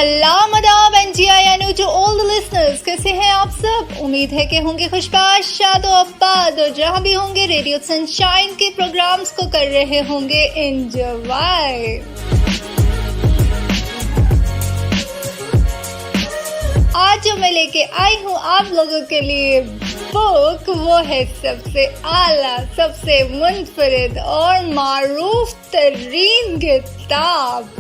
सलाम अदाब एनजीआईएनयू to all the listeners. कैसे हैं आप सब? उम्मीद है कि होंगे खुशबाश, शादो आबाद और जहां भी होंगे रेडियो सनशाइन के प्रोग्राम्स को कर रहे होंगे एंजॉय। आज जो मैं लेके आई हूँ आप लोगों के लिए बुक, वो है सबसे आला, सबसे मुनफरिद और मारूफ तरीन किताब।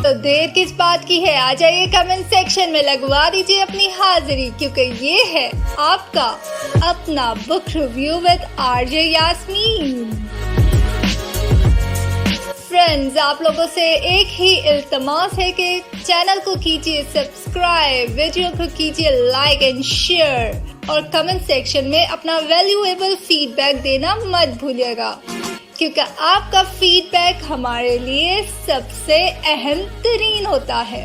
तो देर किस बात की है, आ जाइए कमेंट सेक्शन में लगवा दीजिए अपनी हाजिरी, क्योंकि ये है आपका अपना book review with RJ Yasmin. Friends, आप लोगों से एक ही इल्तमास है कि चैनल को कीजिए सब्सक्राइब, वीडियो को कीजिए लाइक एंड शेयर और कमेंट सेक्शन में अपना वैल्यूएबल फीडबैक देना मत भूलिएगा, क्योंकि आपका फीडबैक हमारे लिए सबसे अहम तरीन होता है।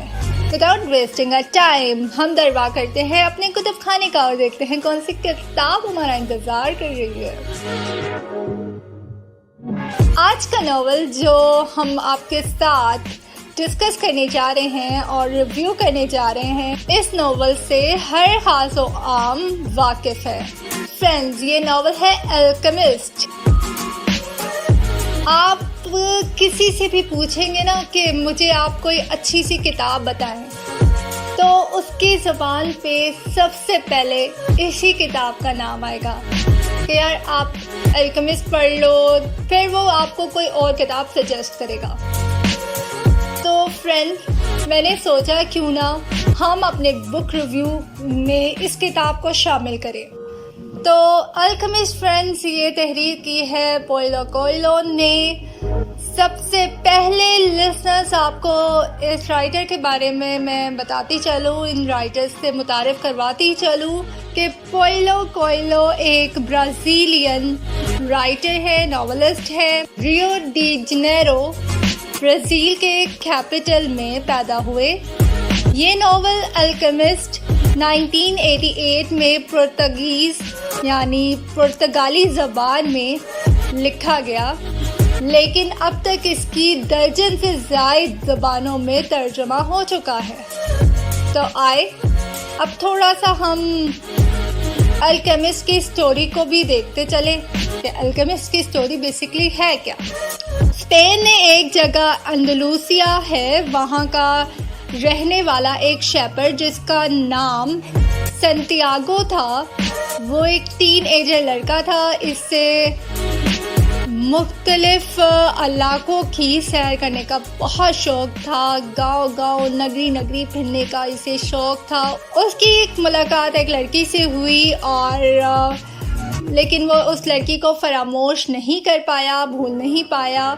विदाउट वेस्टिंग अ टाइम हम दरवा करते हैं अपने कुतुब खाने का और देखते हैं कौन सी किताब हमारा इंतजार कर रही है। आज का नॉवल जो हम आपके साथ डिस्कस करने जा रहे हैं और रिव्यू करने जा रहे हैं, इस नॉवल से हर खास व आम वाकिफ है। फ्रेंड्स, ये नॉवल है अल्केमिस्ट। आप किसी से भी पूछेंगे ना कि मुझे आप कोई अच्छी सी किताब बताएं, तो उसकी ज़बान पे सबसे पहले इसी किताब का नाम आएगा कि यार आप अल्केमिस्ट पढ़ लो, फिर वो आपको कोई और किताब सजेस्ट करेगा। तो फ्रेंड्स, मैंने सोचा क्यों ना हम अपने बुक रिव्यू में इस किताब को शामिल करें। तो अल्केमिस्ट फ्रेंड्स, ये तहरीर की है पोइलो कोएल्हो ने। सबसे पहले लिसनर्स, आपको इस राइटर के बारे में मैं बताती चलूँ, इन राइटर्स से मुतारिफ करवाती चलूँ कि पोइलो कोएल्हो एक ब्राज़ीलियन राइटर है, नॉवलिस्ट है। रियो डी जनेरो ब्राज़ील के कैपिटल में पैदा हुए। ये नॉवल अल्केमिस्ट 1988 में पुर्तगीज़ यानी पुर्तगाली ज़बान में लिखा गया, लेकिन अब तक इसकी दर्जन से ज़ायद ज़बानों में तर्जुमा हो चुका है। तो आए अब थोड़ा सा हम अल्केमिस्ट की स्टोरी को भी देखते चले कि अल्केमिस्ट की स्टोरी बेसिकली है क्या। स्पेन में एक जगह अंदलूसिया है, वहाँ का रहने वाला एक शेपर्ड जिसका नाम संतियागो था, वो एक टीनएजर लड़का था। इससे मुख्तलिफ इलाकों की सैर करने का बहुत शौक था, गांव-गांव नगरी नगरी फिरने का इसे शौक था। उसकी एक मुलाकात एक लड़की से हुई और लेकिन वो उस लड़की को फरामोश नहीं कर पाया, भूल नहीं पाया।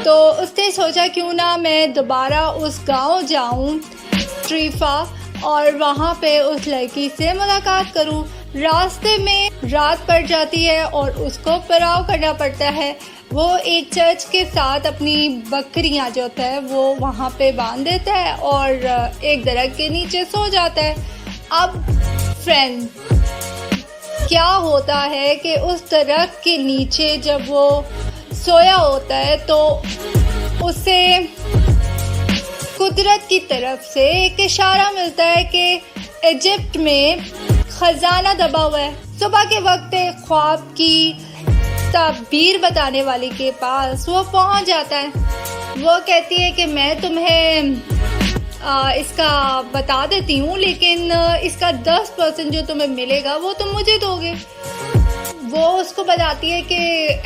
तो उसने सोचा क्यों ना मैं दोबारा उस गांव जाऊं ट्रीफा और वहाँ पे उस लड़की से मुलाकात करूं। रास्ते में रात पड़ जाती है और उसको पड़ाव करना पड़ता है। वो एक चर्च के साथ अपनी बकरियां जो है वो वहाँ पे बांध देता है और एक दरख्त के नीचे सो जाता है। अब फ्रेंड, क्या होता है कि उस दरख्त के नीचे जब वो सोया होता है तो उसे कुदरत की तरफ से एक इशारा मिलता है कि इजिप्ट में खजाना दबा हुआ है। सुबह के वक्त ख्वाब की ताबीर बताने वाली के पास वो पहुंच जाता है। वो कहती है कि मैं तुम्हें इसका बता देती हूँ, लेकिन इसका 10% जो तुम्हें मिलेगा वो तुम मुझे दोगे। वो उसको बताती है कि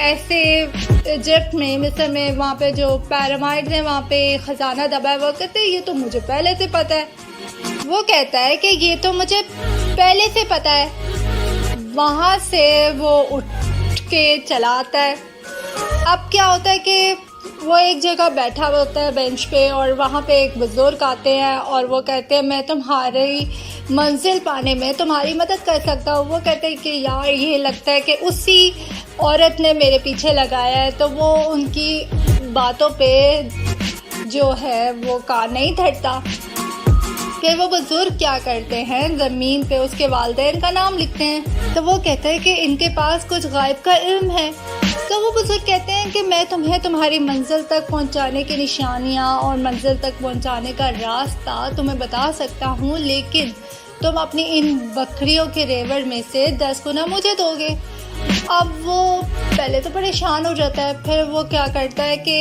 ऐसे इजिप्ट में, मिस्र में, वहाँ पे जो पिरामिड्स हैं वहाँ पे खजाना दबा है। वो कहते हैं ये तो मुझे पहले से पता है। वो कहता है कि ये तो मुझे पहले से पता है। वहाँ से वो उठ के चला आता है। अब क्या होता है कि वो एक जगह बैठा हुआ होता है बेंच पे और वहाँ पे एक बुजुर्ग आते हैं और वो कहते हैं मैं तुम्हारी मंजिल पाने में तुम्हारी मदद कर सकता हूँ। वो कहते हैं कि यार ये लगता है कि उसी औरत ने मेरे पीछे लगाया है। तो वो उनकी बातों पे जो है वो कान नहीं धरता। फिर वो बुजुर्ग क्या करते हैं, ज़मीन पे उसके वालिदैन का नाम लिखते हैं। तो वो कहते हैं कि इनके पास कुछ गायब का इल्म है। तो वो बुजुर्ग कहते हैं कि मैं तुम्हें तुम्हारी मंजिल तक पहुंचाने की निशानियां और मंजिल तक पहुंचाने का रास्ता तुम्हें बता सकता हूं, लेकिन तुम अपनी इन बकरियों के रेवड़ में से 10 गुना मुझे दोगे। अब वो पहले तो परेशान हो जाता है, फिर वो क्या करता है कि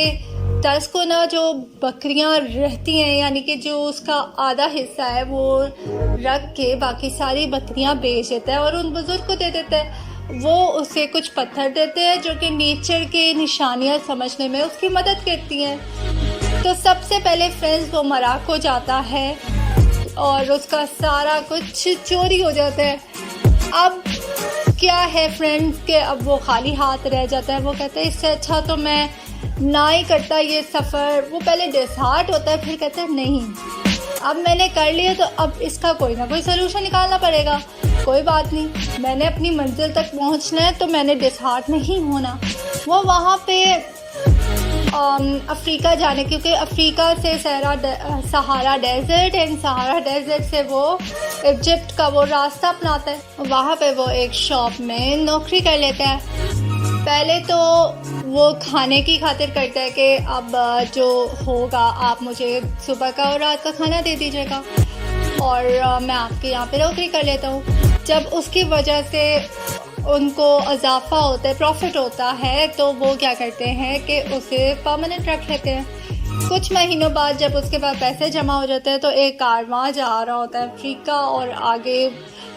10 गुना जो बकरियां रहती हैं, यानी कि जो उसका आधा हिस्सा है वो रख के बाकी सारी बकरियां बेच देता है और उन बुजुर्ग को दे देता है। वो उसे कुछ पत्थर देते हैं जो कि नेचर के निशानियां समझने में उसकी मदद करती हैं। तो सबसे पहले फ्रेंड्स वो मोरक्को जाता है और उसका सारा कुछ चोरी हो जाता है। अब क्या है फ्रेंड्स के अब वो खाली हाथ रह जाता है। वो कहता है इससे अच्छा तो मैं ना ही करता ये सफ़र। वो पहले डिसहार्ट होता है, फिर कहता है नहीं, अब मैंने कर लिया तो अब इसका कोई ना कोई सलूशन निकालना पड़ेगा। कोई बात नहीं, मैंने अपनी मंजिल तक पहुंचना है तो मैंने डिसहार्ट नहीं होना। वो वहाँ पे अफ्रीका जाने, क्योंकि अफ्रीका से Sahara desert and Sahara desert से वो इजिप्ट का वो रास्ता अपनाता है। वहाँ पे वो एक शॉप में नौकरी कर लेता है। पहले तो वो खाने की खातिर करता है कि अब जो होगा आप मुझे सुबह का और रात का खाना दे दीजिएगा और मैं आपके यहाँ पे नौकरी कर लेता हूँ। जब उसकी वजह से उनको इजाफा होता है, प्रॉफिट होता है, तो वो क्या करते हैं कि उसे परमानेंट रख लेते हैं। कुछ महीनों बाद जब उसके पास पैसे जमा हो जाते हैं तो एक कारवां जा रहा होता है अफ्रीका और आगे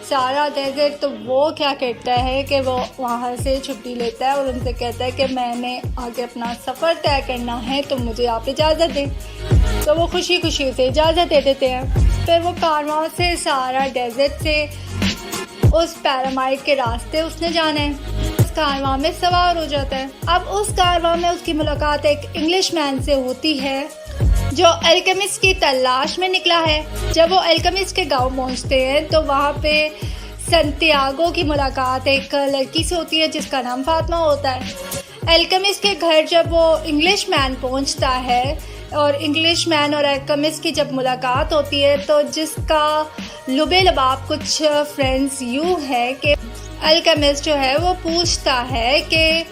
सारा डेजर्ट। तो वो क्या करता है कि वो वहाँ से छुट्टी लेता है और उनसे कहता है कि मैंने आगे अपना सफ़र तय करना है तो मुझे आप इजाज़त दें। तो वो खुशी खुशी उसे इजाज़त दे देते हैं। फिर वो कारवां से सहारा डेजर्ट से उस पैरामाइड के रास्ते उसने जाना है, उस कारवां में सवार हो जाता है। अब उस कारवां में उसकी मुलाकात एक इंग्लिश मैन से होती है जो अल्केमिस्ट की तलाश में निकला है। जब वो अल्केमिस्ट के गांव पहुंचते हैं तो वहाँ पे संतियागो की मुलाकात एक लड़की से होती है जिसका नाम फातिमा होता है। अल्केमिस्ट के घर जब वो इंग्लिश मैन पहुंचता है और इंग्लिश मैन और अल्केमिस्ट की जब मुलाकात होती है तो जिसका लुबे लबाब कुछ फ्रेंड्स यूँ है कि अल्केमिस्ट जो है वो पूछता है कि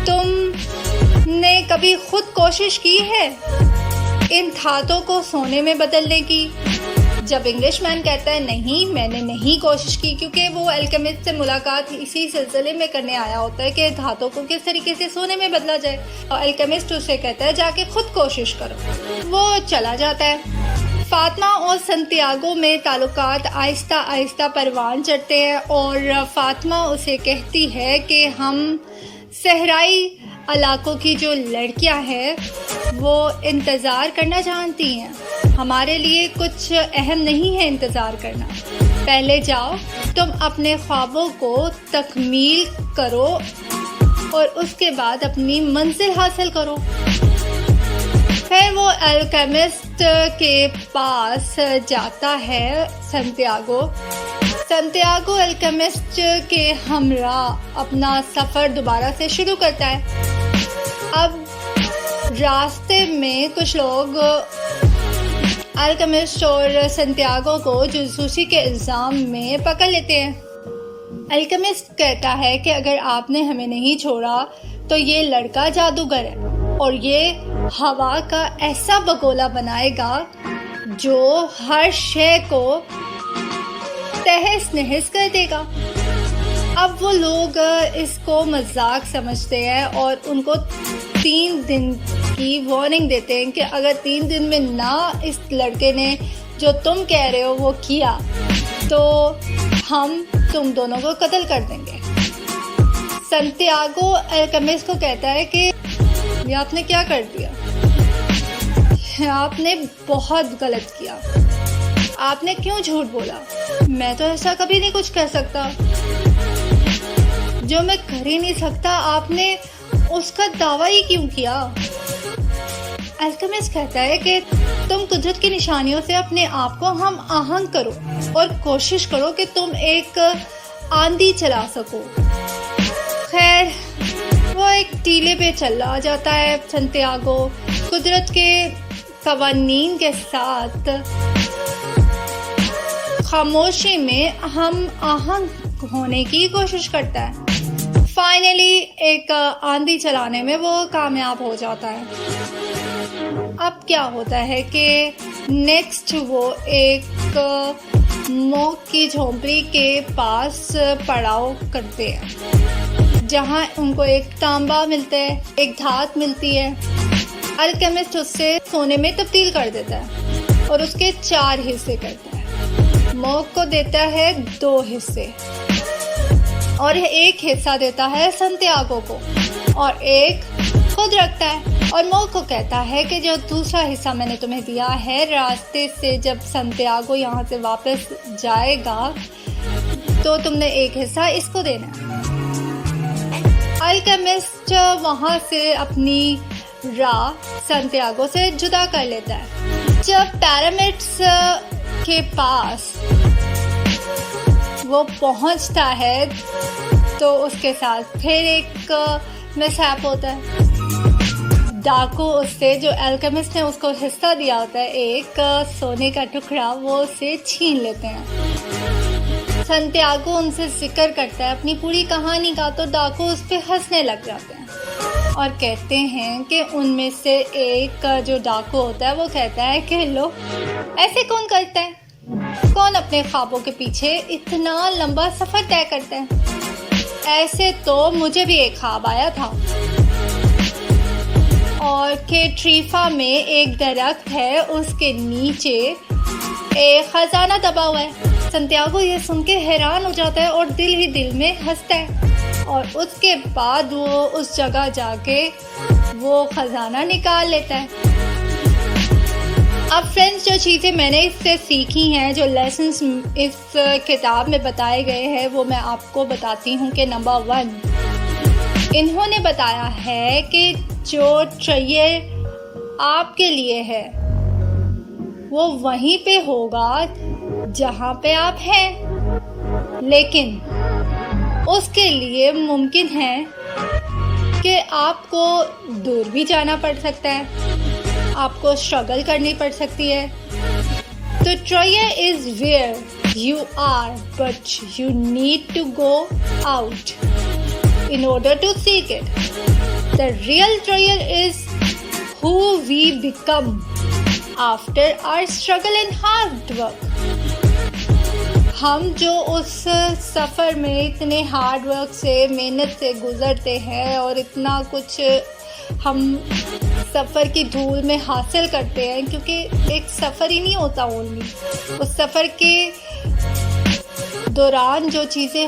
तुमने कभी खुद कोशिश की है इन धातों को सोने में बदलने की। जब इंग्लिशमैन कहता है नहीं, मैंने नहीं कोशिश की, क्योंकि वो अल्केमिस्ट से मुलाकात इसी सिलसिले में करने आया होता है कि धातों को किस तरीके से सोने में बदला जाए। और अल्केमिस्ट उसे कहता है जाके खुद कोशिश करो। वो चला जाता है। फातिमा और संतियागो में ताल्लुकात आहिस्ता आहिस्ता परवान चढ़ते हैं और फातिमा उसे कहती है कि हम सहराई इलाकों की जो लड़कियां हैं वो इंतज़ार करना जानती हैं। हमारे लिए कुछ अहम नहीं है इंतज़ार करना। पहले जाओ, तुम अपने ख्वाबों को तकमील करो और उसके बाद अपनी मंजिल हासिल करो। फिर वो अल्केमिस्ट के पास जाता है संतियागो अल्केमिस्ट के हमरा अपना सफ़र दोबारा से शुरू करता है। अब रास्ते में कुछ लोग अल्केमिस्ट और संतियागो को जासूसी के इल्ज़ाम में पकड़ लेते हैं। अल्केमिस्ट कहता है कि अगर आपने हमें नहीं छोड़ा तो ये लड़का जादूगर है और ये हवा का ऐसा बगोला बनाएगा जो हर शय को तहस नहस कर देगा। अब वो लोग इसको मजाक समझते हैं और उनको 3 दिन की वार्निंग देते हैं कि अगर 3 दिन में ना इस लड़के ने जो तुम कह रहे हो वो किया तो हम तुम दोनों को कत्ल कर देंगे। संतियागो अल्केमिस्ट को कहता है कि ये आपने क्या कर दिया, आपने बहुत गलत किया, आपने क्यों झूठ बोला, मैं तो ऐसा कभी नहीं कुछ कर सकता, जो मैं कर ही नहीं सकता आपने उसका दावा ही क्यों किया। अल्केमिस्ट कहता है कि तुम कुदरत की निशानियों से अपने आप को हम आहंग करो और कोशिश करो कि तुम एक आंधी चला सको। खैर वो एक टीले पे चला जाता है संतियागो, कुदरत के कवानीन के साथ खामोशी में हम आहंग होने की कोशिश करता है। फाइनली एक आंधी चलाने में वो कामयाब हो जाता है। अब क्या होता है कि नेक्स्ट वो एक मॉक की झोंपड़ी के पास पड़ाव करते हैं, जहां उनको एक तांबा मिलता है, एक धात मिलती है। अल्केमिस्ट उससे सोने में तब्दील कर देता है और उसके 4 हिस्से करता है। मॉक को देता है 2 हिस्से और 1 हिस्सा देता है संतियागो को और 1 खुद रखता है। और मॉक को कहता है कि जो दूसरा हिस्सा मैंने तुम्हें दिया है, रास्ते से जब संतियागो यहाँ से वापस जाएगा तो तुमने 1 हिस्सा इसको देना है। अल्केमिस्ट वहाँ से अपनी राह संतियागो से जुदा कर लेता है। जब पिरामिड्स के पास वो पहुँचता है तो उसके साथ फिर एक मिसहैप होता है। डाकू उससे, जो अल्केमिस्ट ने उसको हिस्सा दिया होता है, एक सोने का टुकड़ा, वो उसे छीन लेते हैं। संतियागो उनसे जिक्र करता है अपनी पूरी कहानी का, तो डाकू उस पर हंसने लग जाते हैं और कहते हैं कि उनमें से एक जो डाकू होता है वो कहता है कि लो, ऐसे कौन करता है? कौन अपने ख्वाबों के पीछे इतना लंबा सफ़र तय करता है? ऐसे तो मुझे भी एक ख्वाब आया था और के ट्रीफा में एक दरख्त है, उसके नीचे एक खजाना दबा हुआ है। संतियागो ये सुन के हैरान हो जाता है और दिल ही दिल में हंसता है और उसके बाद वो उस जगह जाके वो खजाना निकाल लेता है। अब फ्रेंड्स, जो चीज़ें मैंने इससे सीखी हैं, जो लेसन्स इस किताब में बताए गए हैं, वो मैं आपको बताती हूँ कि नंबर 1, इन्होंने बताया है कि जो ट्रेजर आपके लिए है वो वहीं पे होगा जहाँ पे आप हैं, लेकिन उसके लिए मुमकिन है कि आपको दूर भी जाना पड़ सकता है, आपको स्ट्रगल करनी पड़ सकती है। तो treasure is where you are, but you need to go out in order to seek it. The real treasure is who we become after our struggle and hard work. हम जो उस सफ़र में इतने हार्ड वर्क से, मेहनत से गुज़रते हैं और इतना कुछ हम सफ़र की धूल में हासिल करते हैं, क्योंकि एक सफ़र ही नहीं होता ओनली, उस सफ़र के दौरान जो चीज़ें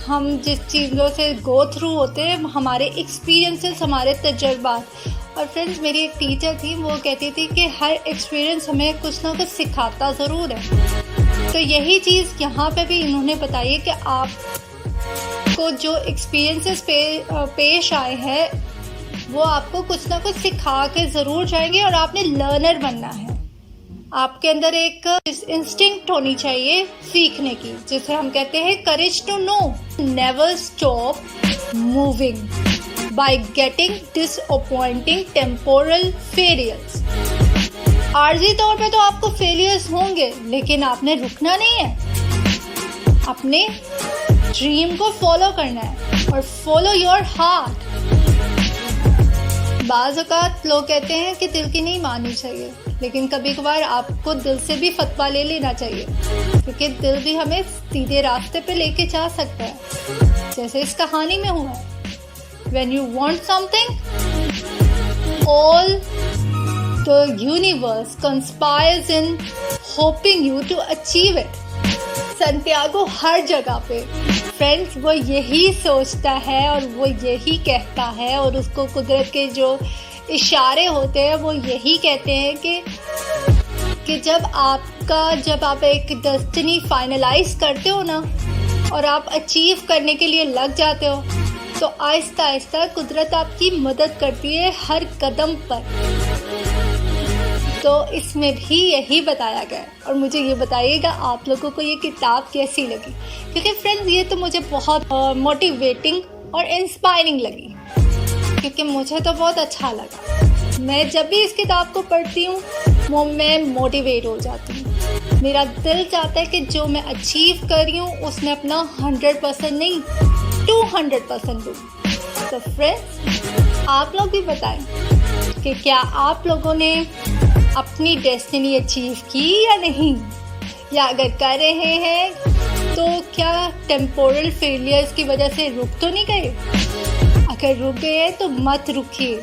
हम जिस चीज़ों से गो थ्रू होते हैं, हमारे एक्सपीरियंसेस, हमारे तजुर्बात। और फ्रेंड्स, मेरी एक टीचर थी, वो कहती थी कि हर एक्सपीरियंस हमें कुछ ना कुछ सिखाता ज़रूर है। तो यही चीज़ यहाँ पे भी इन्होंने बताई है कि आपको जो एक्सपीरियंसेस पेश आए हैं वो आपको कुछ ना कुछ सिखा के ज़रूर जाएंगे और आपने लर्नर बनना है। आपके अंदर एक इंस्टिंक्ट होनी चाहिए सीखने की, जिसे हम कहते हैं courage to know. Never stop moving by getting disappointing temporal failures. आर्जी तौर पे तो आपको फेलियर्स होंगे, लेकिन आपने रुकना नहीं है, अपने ड्रीम को फॉलो करना है और फॉलो योर हार्ट। बाज़ औक़ात लोग कहते हैं कि दिल की नहीं माननी चाहिए, लेकिन कभी कभार आपको दिल से भी फतवा ले लेना चाहिए, क्योंकि दिल भी हमें सीधे रास्ते पे लेके जा सकता है, जैसे इस कहानी में हुआ है। When you want something, all the universe conspires in hoping you to achieve it. संतियागो हर जगह पे फ्रेंड्स वो यही सोचता है और वो यही कहता है, और उसको कुदरत के जो इशारे होते हैं वो यही कहते हैं कि जब आप एक डेस्टिनी फाइनलाइज करते हो ना, और आप अचीव करने के लिए लग जाते हो, तो आहिस्ता आहिस्ता कुदरत आपकी मदद करती है हर कदम पर। तो इसमें भी यही बताया गया है। और मुझे ये बताइएगा आप लोगों को ये किताब कैसी लगी, क्योंकि फ्रेंड्स ये तो मुझे बहुत मोटिवेटिंग और इंस्पायरिंग लगी, क्योंकि मुझे तो बहुत अच्छा लगा। मैं जब भी इस किताब को पढ़ती हूँ वो मैं मोटिवेट हो जाती हूँ। मेरा दिल चाहता है कि जो मैं अचीव कर रही हूँ उसमें अपना 100% नहीं 200% दूँ। तो फ्रेंड्स, आप लोग भी बताएं कि क्या आप लोगों ने अपनी डेस्टिनी अचीव की या नहीं, या अगर कर रहे हैं तो क्या टेम्पोरल फेलियर्स की वजह से रुक तो नहीं गए? अगर रुक गए तो मत रुकिए।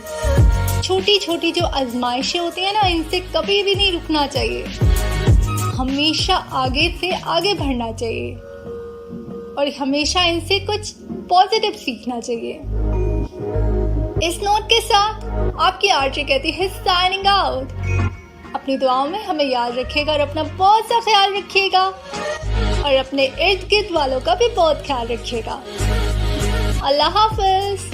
छोटी छोटी जो आजमाइशें होती हैं ना, इनसे कभी भी नहीं रुकना चाहिए। हमेशा आगे से आगे बढ़ना चाहिए और हमेशा इनसे कुछ पॉजिटिव सीखना चाहिए। इस नोट के साथ आपकी आरजे कहती है साइनिंग आउट। अपनी दुआओं में हमें याद रखिएगा और अपना बहुत सा ख्याल रखिएगा और अपने इर्द गिर्द वालों का भी बहुत ख्याल रखिएगा। अल्लाह हाफ़िज़।